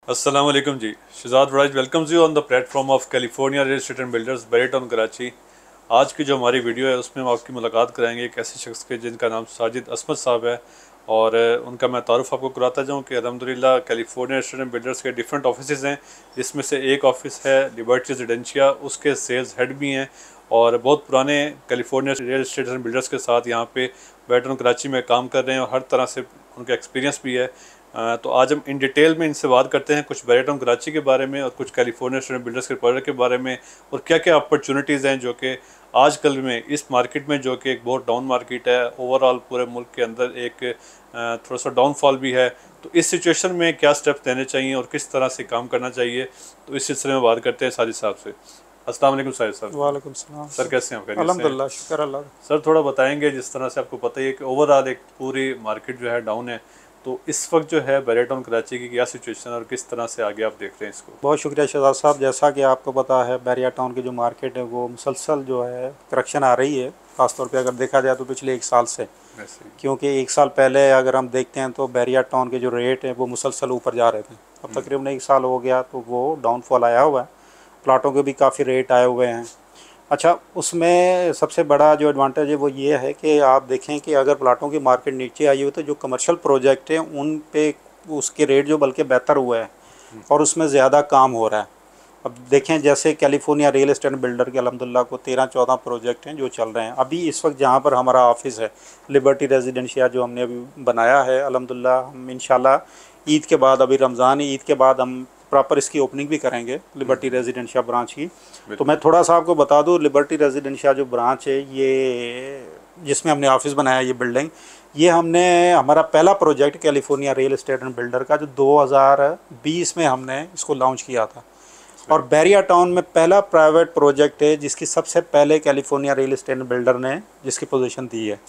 अस्सलाम वालेकुम जी। Shahzad Waraj welcomes you on the platform of California real estate and builders बेरेटाउन कराची। आज की जो हमारी वीडियो है उसमें हम आपकी मुलाकात कराएंगे एक ऐसे शख्स के जिनका नाम साजिद असमत साहब है। और उनका मैं तारुफ आपको कराता जाऊँ कि अल्हम्दुलिल्लाह California real estate and builders के डिफरेंट ऑफिस हैं, जिसमें से एक ऑफिस है लिबर्टी रेजिडेंशिया, उसके सेल्स हेड भी हैं और बहुत पुराने California real estate and builders के साथ यहाँ पे बेरेटाउन कराची में काम कर रहे हैं और हर तरह से उनका एक्सपीरियंस भी है। तो आज हम इन डिटेल में इनसे बात करते हैं कुछ बेरेटाउन कराची के बारे में और कुछ कैलिफोर्निया स्टूडेंट बिल्डर्स के प्रोजेक्ट के बारे में, और क्या क्या अपॉर्चुनिटीज़ हैं जो कि आजकल में इस मार्केट में, जो कि एक बहुत डाउन मार्केट है ओवरऑल पूरे मुल्क के अंदर, एक थोड़ा सा डाउनफॉल भी है। तो इस सिचुएशन में क्या स्टेप्स लेने चाहिए और किस तरह से काम करना चाहिए, तो इस सिलसिले में बात करते हैं साजिद साहब से। अस्सलाम वालेकुम साजिद साहब। वालेकुम सलाम सर, कैसे हैं आप? अल्हम्दुलिल्लाह, शुक्र अल्लाह। सर थोड़ा बताएंगे, जिस तरह से आपको पता ही है कि ओवरऑल एक पूरी मार्केट जो है डाउन है, तो इस वक्त जो है बेरेटाउन कराची की क्या सिचुएशन और किस तरह से आगे आप देख रहे हैं इसको? बहुत शुक्रिया शहजाद साहब। जैसा कि आपको पता है, बैरिया टाउन की जो मार्केट है वो मुसलसल जो है करक्शन आ रही है, ख़ासतौर पे अगर देखा जाए तो पिछले एक साल से। क्योंकि एक साल पहले अगर हम देखते हैं तो बैरिया टाउन के जो रेट हैं वो मुसलसल ऊपर जा रहे थे। अब तकरीबन एक साल हो गया तो वो डाउनफॉल आया हुआ है। प्लाटों के भी काफ़ी रेट आए हुए हैं। अच्छा, उसमें सबसे बड़ा जो एडवांटेज है वो ये है कि आप देखें कि अगर प्लाटों की मार्केट नीचे आई हो तो जो कमर्शियल प्रोजेक्ट हैं उन पे उसके रेट जो बल्कि बेहतर हुआ है और उसमें ज़्यादा काम हो रहा है। अब देखें, जैसे कैलिफोर्निया रियल एस्टेट बिल्डर के अल्हम्दुलिल्लाह को 13-14 प्रोजेक्ट हैं जो चल रहे हैं अभी इस वक्त। जहाँ पर हमारा ऑफिस है लिबर्टी रेजिडेंशिया जो हमने अभी बनाया है, अल्हम्दुलिल्लाह हम इंशाल्लाह ईद के बाद, अभी रमज़ान ईद के बाद हम प्रॉपर इसकी ओपनिंग भी करेंगे लिबर्टी रेजिडेंशिया ब्रांच की। तो मैं थोड़ा सा आपको बता दूं, लिबर्टी रेजिडेंशिया जो ब्रांच है ये जिसमें हमने ऑफिस बनाया, ये बिल्डिंग, ये हमने हमारा पहला project California real estate and builder का जो 2020 में हमने इसको लॉन्च किया था। और बैरिया टाउन में पहला प्राइवेट प्रोजेक्ट है जिसकी सबसे पहले कैलिफोर्निया रियल एस्टेट बिल्डर ने जिसकी पोजीशन दी है।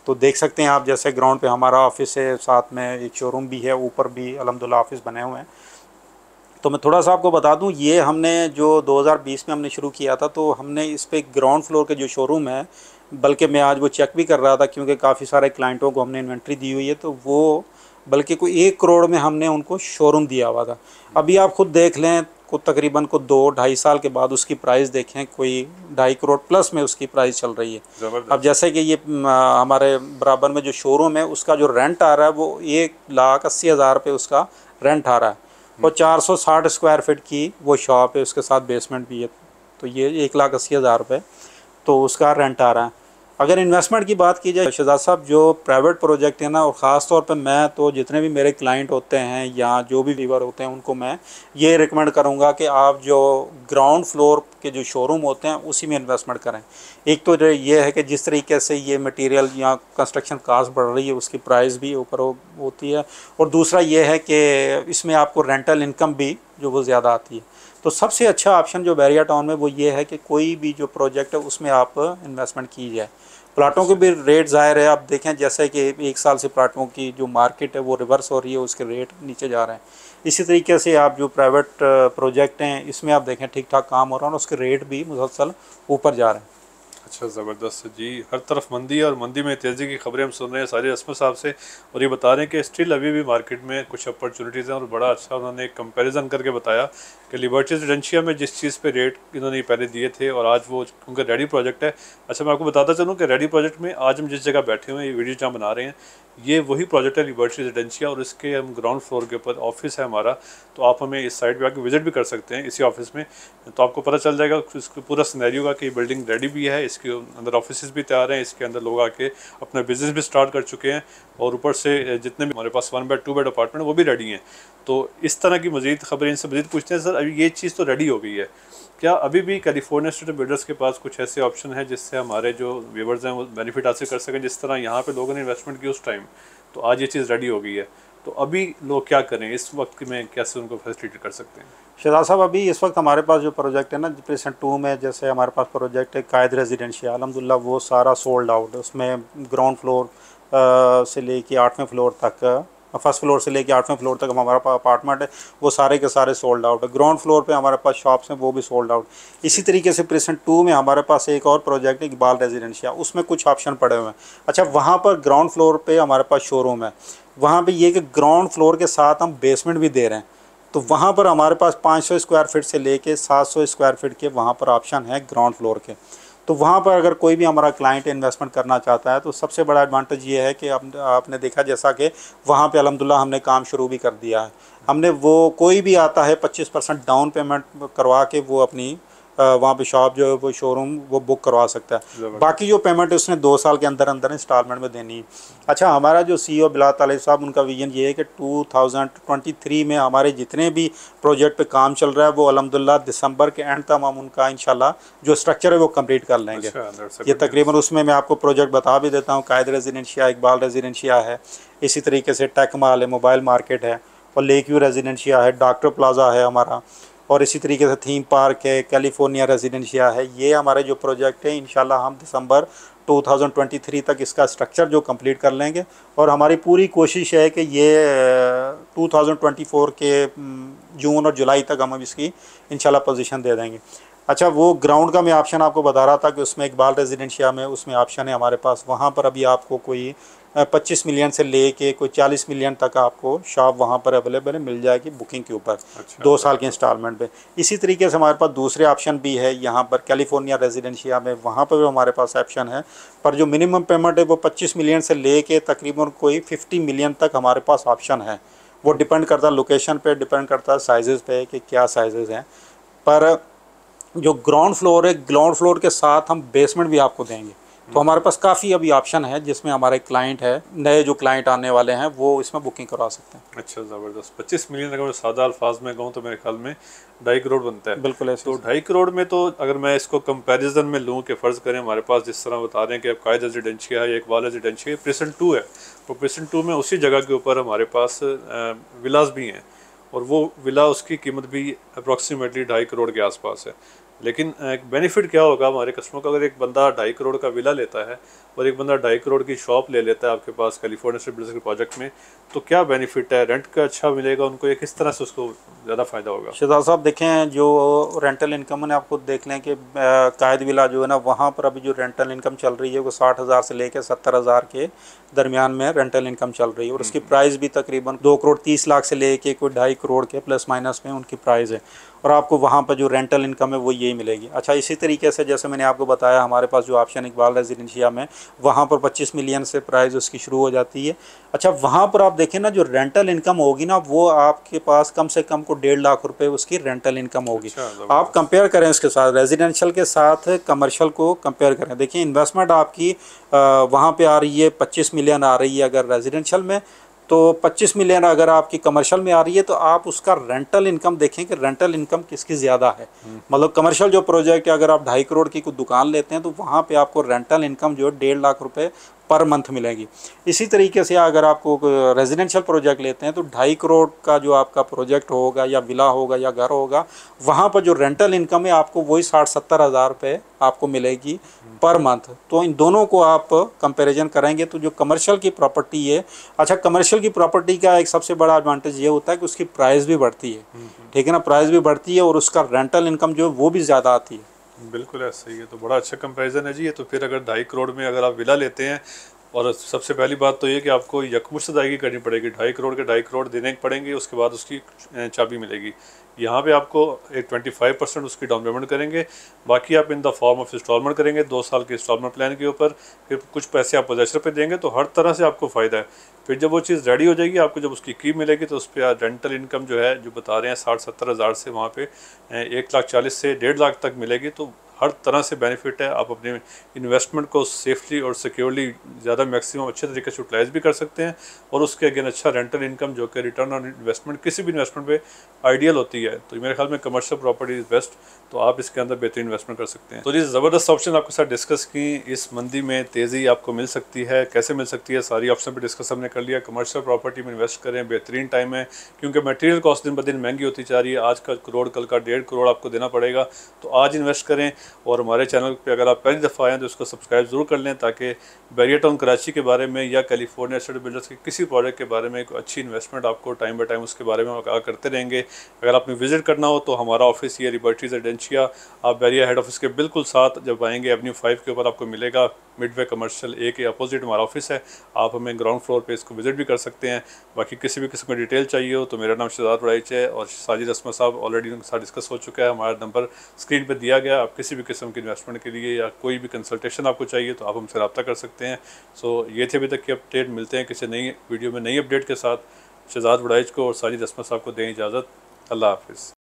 तो देख सकते हैं आप, जैसे ग्राउंड पे हमारा ऑफिस है, साथ में एक शोरूम भी है, ऊपर भी अल्हम्दुलिल्लाह ऑफिस बने हुए हैं। तो मैं थोड़ा सा आपको बता दूं, ये हमने जो 2020 में हमने शुरू किया था, तो हमने इस पे ग्राउंड फ्लोर के जो शोरूम है, बल्कि मैं आज वो चेक भी कर रहा था क्योंकि काफ़ी सारे क्लाइंटों को हमने इन्वेंट्री दी हुई है, तो वो बल्कि कोई 1 करोड़ में हमने उनको शोरूम दिया हुआ था। अभी आप खुद देख लें, को तकरीबन को 2-2.5 साल के बाद उसकी प्राइस देखें, कोई 2.5 करोड़ प्लस में उसकी प्राइस चल रही है। अब जैसे कि ये हमारे बराबर में जो शोरूम है उसका जो रेंट आ रहा है वो 1,80,000 रुपये उसका रेंट आ रहा है और 460 स्क्वायर फीट की वो शॉप है, उसके साथ बेसमेंट भी है। तो ये 1,80,000 रुपये तो उसका रेंट आ रहा है। अगर इन्वेस्टमेंट की बात की जाए शहजाद साहब, जो प्राइवेट प्रोजेक्ट है ना, और ख़ास तौर पे मैं तो जितने भी मेरे क्लाइंट होते हैं या जो भी व्यूअर होते हैं उनको मैं ये रिकमेंड करूँगा कि आप जो ग्राउंड फ्लोर के जो शोरूम होते हैं उसी में इन्वेस्टमेंट करें। एक तो ये है कि जिस तरीके से ये मटेरियल या कंस्ट्रक्शन कास्ट बढ़ रही है उसकी प्राइस भी ऊपर होती है, और दूसरा ये है कि इसमें आपको रेंटल इनकम भी जो वो ज़्यादा आती है। तो सबसे अच्छा ऑप्शन जो बैरिया टाउन में वो ये है कि कोई भी जो प्रोजेक्ट है उसमें आप इन्वेस्टमेंट की जाए। प्लाटों के भी रेट ज़ाहिर है, आप देखें जैसे कि एक साल से प्लाटों की जो मार्केट है वो रिवर्स हो रही है, उसके रेट नीचे जा रहे हैं। इसी तरीके से आप जो प्राइवेट प्रोजेक्ट हैं इसमें आप देखें ठीक ठाक काम हो रहा है और उसके रेट भी मुसलसल ऊपर जा रहे हैं। अच्छा, ज़बरदस्त जी। हर तरफ मंदी है और मंदी में तेज़ी की खबरें हम सुन रहे हैं साजिद असमत साहब से, और ये बता रहे हैं कि स्टिल अभी भी मार्केट में कुछ अपॉर्चुनिटीज़ हैं। और बड़ा अच्छा उन्होंने एक कंपैरिजन करके बताया कि लिबर्टी रेजिडेंशिया में जिस चीज़ पे रेट इन्होंने पहले दिए थे और आज वो उनका रेडी प्रोजेक्ट है। अच्छा, मैं आपको बताता चलूँ कि रेडी प्रोजेक्ट में आज हम जिस जगह बैठे हुए हैं, ये वीडियो जहाँ बना रहे हैं, ये वही प्रोजेक्ट है लिबर्टी रेजिडेंशिया, और इसके हम ग्राउंड फ्लोर के ऊपर ऑफिस है हमारा। तो आप हमें इस साइड पे आके विजिट भी कर सकते हैं इसी ऑफिस में, तो आपको पता चल जाएगा इसको पूरा सिनेरियो का कि बिल्डिंग रेडी भी है, इसके अंदर ऑफिस भी तैयार हैं, इसके अंदर लोग आके अपना बिजनेस भी स्टार्ट कर चुके हैं, और ऊपर से जितने भी हमारे पास 1 बेड 2 बेड अपार्टमेंट वो भी रेडी हैं। तो इस तरह की मज़ीद खबरें इनसे मज़ीद पूछते हैं। सर, अभी ये चीज़ तो रेडी हो गई है, क्या अभी भी कैलिफोर्निया स्टेट बिल्डर्स के पास कुछ ऐसे ऑप्शन है जिससे हमारे जो व्यूअर्स हैं वो बेनिफिट हासिल कर सकें? जिस तरह यहाँ पे लोगों ने इन्वेस्टमेंट की उस टाइम, तो आज ये चीज़ रेडी हो गई है, तो अभी लोग क्या करें इस वक्त में, कैसे उनको फैसिलिटेट कर सकते हैं? शहजाद साहब, अभी इस वक्त हमारे पास जो प्रोजेक्ट है ना, प्रेजेंट 2 में, जैसे हमारे पास प्रोजेक्ट है कायद रेजिडेंशिया, अल्हम्दुलिल्लाह वो सारा सोल्ड आउट है। उसमें ग्राउंड फ्लोर से लेके 8वें फ्लोर तक, फर्स्ट फ्लोर से लेके 8वें फ्लोर तक हमारा पास अपार्टमेंट है, वो सारे के सारे सोल्ड आउट है। ग्राउंड फ्लोर पे हमारे पास शॉप्स हैं, वो भी सोल्ड आउट। इसी तरीके से प्रेजेंट 2 में हमारे पास एक और प्रोजेक्ट है इकबाल रेजिडेंशिया, उसमें कुछ ऑप्शन पड़े हुए हैं। अच्छा, वहाँ पर ग्राउंड फ्लोर पे हमारे पास शोरूम है, वहाँ पे ये कि ग्राउंड फ्लोर के साथ हम बेसमेंट भी दे रहे हैं। तो वहाँ पर हमारे पास 500 स्क्वायर फीट से लेके 700 स्क्वायर फीट के वहाँ पर ऑप्शन है ग्राउंड फ्लोर के। तो वहाँ पर अगर कोई भी हमारा क्लाइंट इन्वेस्टमेंट करना चाहता है तो सबसे बड़ा एडवांटेज ये है कि आपने देखा जैसा कि वहाँ पे अल्हम्दुलिल्लाह हमने काम शुरू भी कर दिया है। हमने वो कोई भी आता है 25% डाउन पेमेंट करवा के वो अपनी वहाँ पे शॉप जो है वो शोरूम वो बुक करवा सकता है। बाकी जो पेमेंट है उसने 2 साल के अंदर अंदर इंस्टॉलमेंट में देनी है। अच्छा, हमारा जो CEO बिलाल तालिब साहब, उनका विजन ये है कि 2023 में हमारे जितने भी प्रोजेक्ट पे काम चल रहा है वो अल्हम्दुलिल्लाह दिसंबर के एंड तक हम उनका इंशाल्लाह जो स्ट्रक्चर है वो कंप्लीट कर लेंगे। ये तकरीबन उसमें मैं आपको प्रोजेक्ट बता भी देता हूँ। कायद रेजिडेंशिया, इकबाल रेजिडेंशिया है, इसी तरीके से टेक मॉल है, मोबाइल मार्केट है, और लेक व्यू रेजिडेंशिया है, डॉक्टर प्लाजा है हमारा, और इसी तरीके से थीम पार्क है, कैलिफोर्निया रेजिडेंशिया है। ये हमारे जो प्रोजेक्ट है इंशाल्लाह हम दिसंबर 2023 तक इसका स्ट्रक्चर जो कंप्लीट कर लेंगे, और हमारी पूरी कोशिश है कि ये 2024 के जून और जुलाई तक हम इसकी इंशाल्लाह पोजीशन दे देंगे। अच्छा, वो ग्राउंड का मैं ऑप्शन आपको बता रहा था कि उसमें इकबाल रेजिडेंशिया में उसमें ऑप्शन है हमारे पास। वहाँ पर अभी आपको कोई 25 मिलियन से लेके कोई 40 मिलियन तक आपको शॉप वहाँ पर अवेलेबल है, मिल जाएगी बुकिंग के ऊपर। 2 साल के इंस्टॉलमेंट पे। इसी तरीके से हमारे पास दूसरे ऑप्शन भी है यहाँ पर कैलिफोर्निया रेजिडेंशिया में, वहाँ पर भी हमारे पास ऑप्शन है, पर जो मिनिमम पेमेंट है वो 25 मिलियन से लेके तकरीबन कोई 50 मिलियन तक हमारे पास ऑप्शन है। वो डिपेंड करता है लोकेशन पे, डिपेंड करता है साइज़ पे कि क्या साइज़ हैं। पर जो ग्राउंड फ्लोर है, ग्राउंड फ्लोर के साथ हम बेसमेंट भी आपको देंगे। तो हमारे पास काफ़ी अभी ऑप्शन है जिसमें हमारे क्लाइंट है, नए जो क्लाइंट आने वाले हैं वो इसमें बुकिंग करवा सकते हैं। अच्छा, ज़बरदस्त। 25 मिलियन अगर मैं सादा अल्फाज में कहूँ तो मेरे ख्याल में 2.5 करोड़ बनता है। बिल्कुल ऐसे। तो 2.5 करोड़ में तो अगर मैं इसको कंपैरिजन में लूँ कि फ़र्ज़ करें हमारे पास जिस तरह बता रहे हैं कि अब कायद रेजिडेंशिया है, इकबाल रेजिडेंशिया, प्रेसेंट 2 है, तो प्रेसेंट 2 में उसी जगह के ऊपर हमारे पास विलास भी हैं, और वो विला उसकी कीमत भी अप्रॉक्सीमेटली 2.5 करोड़ के आसपास है। लेकिन एक बेनिफिट क्या होगा हमारे कस्टमर का, अगर एक बंदा 2.5 करोड़ का विला लेता है और एक बंदा 2.5 करोड़ की शॉप ले लेता है आपके पास कैलिफोर्निया स्ट्रीट बिल्डर्स के प्रोजेक्ट में, तो क्या बेनिफिट है? रेंट का अच्छा मिलेगा उनको, या किस तरह से उसको ज़्यादा फ़ायदा होगा? शहजाद साहब देखें, जो रेंटल इनकम है आपको देख लें कि कायद विला जो है ना, वहाँ पर अभी जो रेंटल इनकम चल रही है वो 60,000 से लेकर 70,000 के दरमियान में रेंटल इनकम चल रही है, और उसकी प्राइस भी तकरीबन 2 करोड़ 30 लाख से लेके कोई 2.5 करोड़ के प्लस माइनस में उनकी प्राइस है, और आपको वहाँ पर जो रेंटल इनकम है वो यही मिलेगी। अच्छा, इसी तरीके से जैसे मैंने आपको बताया हमारे पास जो ऑप्शन इकबाल रेजिडेंशिया में, वहाँ पर 25 मिलियन से प्राइस उसकी शुरू हो जाती है। अच्छा, वहाँ पर आप देखें ना, जो रेंटल इनकम होगी ना वो आपके पास कम से कम को 1.5 लाख रुपए उसकी रेंटल इनकम होगी। अच्छा, आप कंपेयर करें इसके साथ, रेजिडेंशियल के साथ कमर्शियल को कंपेयर करें, देखिए इन्वेस्टमेंट आपकी वहाँ पे आ रही है 25 मिलियन आ रही है अगर रेजिडेंशियल में, तो 25 मिलियन अगर आपकी कमर्शियल में आ रही है, तो आप उसका रेंटल इनकम देखें कि रेंटल इनकम किसकी ज़्यादा है। मतलब कमर्शियल जो प्रोजेक्ट है, अगर आप 2.5 करोड़ की कोई दुकान लेते हैं तो वहाँ पे आपको रेंटल इनकम जो है 1.5 लाख रुपए पर मंथ मिलेगी। इसी तरीके से अगर आपको रेजिडेंशियल प्रोजेक्ट लेते हैं तो 2.5 करोड़ का जो आपका प्रोजेक्ट होगा या विला होगा या घर होगा, वहाँ पर जो रेंटल इनकम है आपको वही 60-70 हज़ार रुपये आपको मिलेगी पर मंथ। तो इन दोनों को आप कंपैरिजन करेंगे तो जो कमर्शियल की प्रॉपर्टी है, अच्छा कमर्शियल की प्रॉपर्टी का एक सबसे बड़ा एडवांटेज ये होता है कि उसकी प्राइस भी बढ़ती है, ठीक है ना, प्राइस भी बढ़ती है और उसका रेंटल इनकम जो है वो भी ज़्यादा आती है। बिल्कुल ऐसा ही है, तो बड़ा अच्छा कंपैरिजन है जी ये। तो फिर अगर 2.5 करोड़ में अगर आप विला लेते हैं, और सबसे पहली बात तो ये कि आपको यकमुश्त अदायगी करनी पड़ेगी, 2.5 करोड़ के 2.5 करोड़ देने पड़ेंगे, उसके बाद उसकी चाबी मिलेगी। यहाँ पे आपको एक 25% उसकी डाउन पेमेंट करेंगे, बाकी आप in the form of installment करेंगे 2 साल के इंस्टॉलमेंट प्लान के ऊपर, फिर कुछ पैसे आप पोजेसर पे देंगे, तो हर तरह से आपको फ़ायदा है। फिर जब वो चीज़ रेडी हो जाएगी, आपको जब उसकी की मिलेगी तो उस पर रेंटल इनकम जो है जो बता रहे हैं 60-70 हज़ार से वहाँ पे 1,40,000 से 1.5 लाख तक मिलेगी। तो हर तरह से बेनिफिट है, आप अपने इन्वेस्टमेंट को सेफली और सिक्योरली ज़्यादा मैक्सिमम अच्छे तरीके से यूटिलाइज भी कर सकते हैं, और उसके अगेन अच्छा रेंटल इनकम जो कि रिटर्न ऑन इन्वेस्टमेंट किसी भी इन्वेस्टमेंट पे आइडियल होती है। तो मेरे ख्याल में कमर्शियल प्रॉपर्टी इज़ बेस्ट, तो आप इसके अंदर बेहतरीन इन्वेस्टमेंट कर सकते हैं। तो ये ज़बरदस्त ऑप्शन आपके साथ डिस्कस की, इस मंदी में तेज़ी आपको मिल सकती है, कैसे मिल सकती है, सारी ऑप्शन पर डिस्कस हमने कर लिया। कमर्शियल प्रॉपर्टी में इन्वेस्ट करें, बेहतरीन टाइम है, क्योंकि मटेरियल कॉस्ट दिन ब दिन महंगी होती जा रही है। आज का करोड़ कल का 1.5 करोड़ आपको देना पड़ेगा, तो आज इन्वेस्ट करें। और हमारे चैनल पे अगर आप पहली दफ़ा आएँ तो इसको सब्सक्राइब ज़रूर कर लें, ताकि बैरियर टाउन कराची के बारे में या कैलिफोर्निया स्ट्रीट बिल्डर्स के किसी प्रोजेक्ट के बारे में एक अच्छी इन्वेस्टमेंट आपको टाइम बाय टाइम उसके बारे में आगाह करते रहेंगे। अगर आपने विजिट करना हो तो हमारा ऑफिस ये लिबर्टी रेजिडेंशिया, आप बैरियर हेड ऑफिस के बिल्कुल साथ जब आएंगे एवेन्यू 5 के ऊपर आपको मिलेगा, मिडवे कमर्शियल ए के अपोजिट हमारा ऑफिस है। आप हमें ग्राउंड फ्लोर पे इसको विज़िट भी कर सकते हैं। बाकी किसी भी किस्म की डिटेल चाहिए हो तो मेरा नाम शहजाद वड़ाइच है और साजिद असमत साहब ऑलरेडी उनके साथ डिस्कस हो चुका है। हमारा नंबर स्क्रीन पर दिया गया। आप किसी भी किस्म की इन्वेस्टमेंट के लिए या कोई भी कंसल्टेशन आपको चाहिए तो आप हमसे रब्ता कर सकते हैं। सो ये थे अभी तक की अपडेट। मिलते हैं किसी नई वीडियो में नई अपडेट के साथ। शहजाद वड़ाइच को और साजिद असमत साहब को दें इजाज़त। अल्लाह हाफिज़।